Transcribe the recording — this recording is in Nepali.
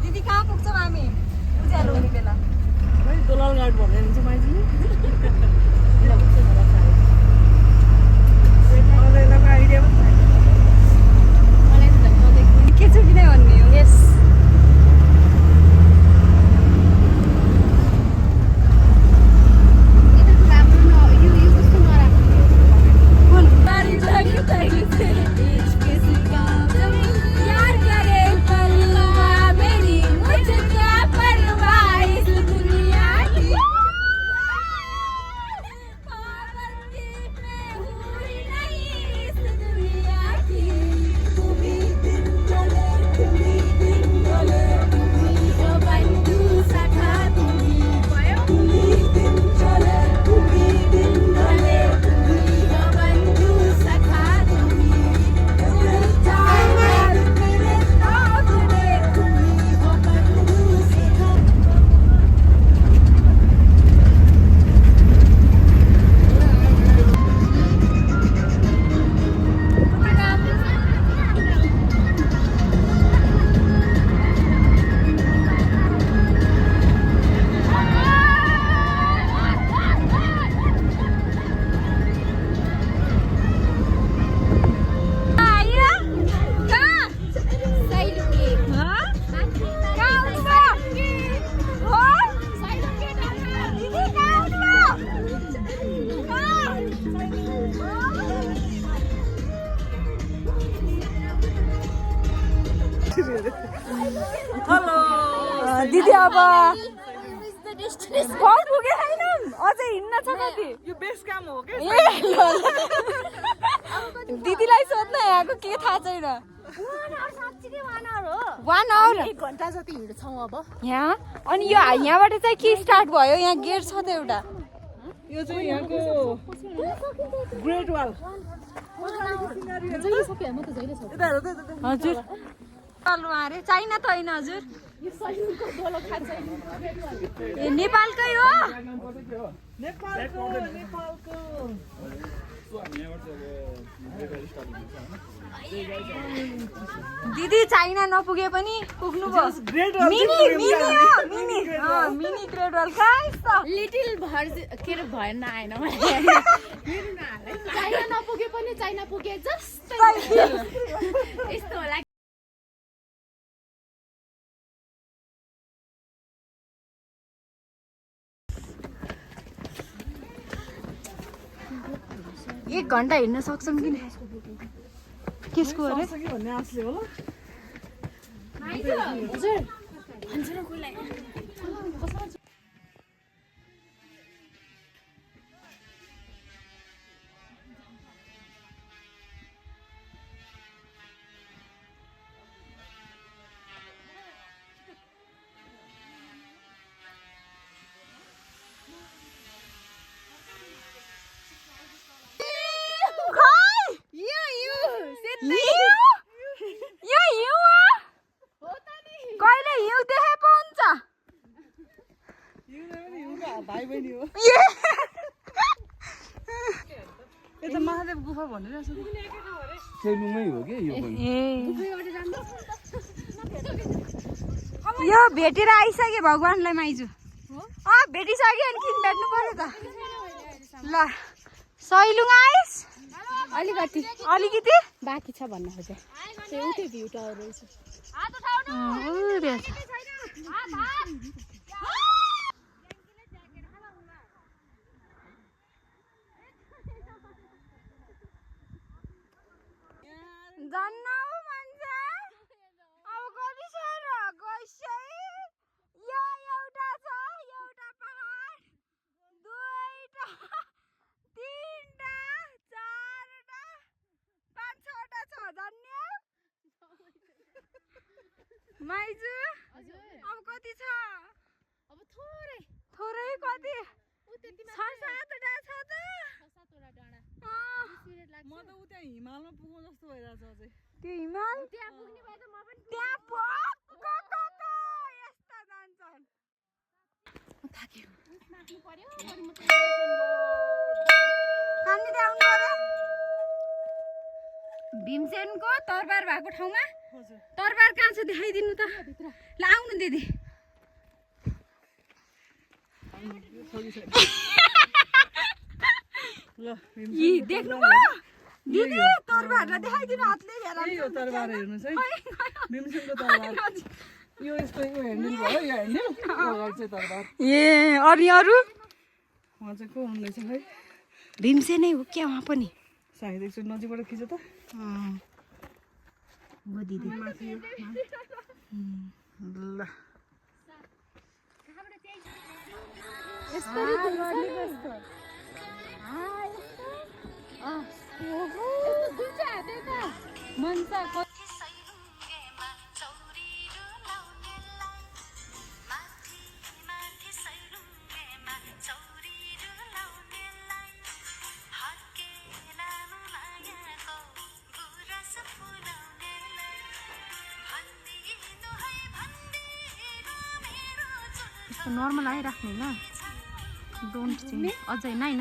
दिदी कहाँ पुग्छौँ हामी उज्यालो हुने बेला दोलाल घाट भन्ने हुन्छ माइजी आइडिया के छ कि नै भन्ने हो यस दिदी अब घर पुगे छैन अझै हिँड्न छ कति यो बेस काम हो के दिदीलाई सोध्न यहाँको के थाहा छैन 1 आवर 1 घण्टा जति हिँड्छौँ अब यहाँ अनि यो यहाँबाट चाहिँ के स्टार्ट भयो यहाँ गेट छ त एउटा यो चाहिँ यहाँको ग्रेट वाल हजुर अरे चाइना त होइन हजुर ए नेपालकै हो दिदी चाइना नपुगे पनि पुग्नु भयो मिनी ग्रेट वाल लिटिल भर के अरे भएन आएन चाइना नपुगे पनि चाइना पुगे जस्तै यस्तो होला 1 घण्टा हिँड्न सक्छौँ कि नि केसको अरे भन्ने आशले होला हजुर भन्छ न कोहीलाई महादेव गुफा भनिरहेछ सेलुङमै हो के यो पनि यो भेटेर आइसके भगवानलाई माइजु भेटिसक्यो अनि किन भेट्नु पर्यो त ल सैलुङ आइस अलिकति बाँकी छ भन्न खोजे त्यो उतै भ्यू टावर रहेछ जान्न मान्छे अब कति छ र गइसै यो एउटा छ एउटा पहाड दुईटा तीनटा चारटा पाँच छवटा छ जान्ने माइजु अब कति छ अब थोरै थोरै कति छ सातवटा छ त म त उता हिमालमा पुगौँ जस्तो भइरहेछ अझै त्यो हिमाल त्यहाँ पुग्ने भए त म पनि त्यहाँ यस्ता जान्छन् थाक्यो नाच्नु पर्यो कान्दिँदै आउनु अरे भीमसेनको तरबार भएको ठाउँमा हजुर तरबार कहाँ छ देखाइदिनु त ल आउनु दिदी ल यी देख्नु दिदी तरबारलाई देखाइदिनु हातले हेर यही हो तरबार हेर्नुहोस् है भीमसेनको तरबार यो यस्तो यो ह्यान्डल भयो यो ह्यान्डल अगाडि चाहिँ तरबार ए अनि अरू उहाँ चाहिँ को हुनुहुनेछ है भीमसेनै हो क्या उहाँ पनि सायद एकचोटि नजिकबाट खिच त हो दिदी ल नर्मल आइराख्नु ल डोन्ट चेन्ज अझै नै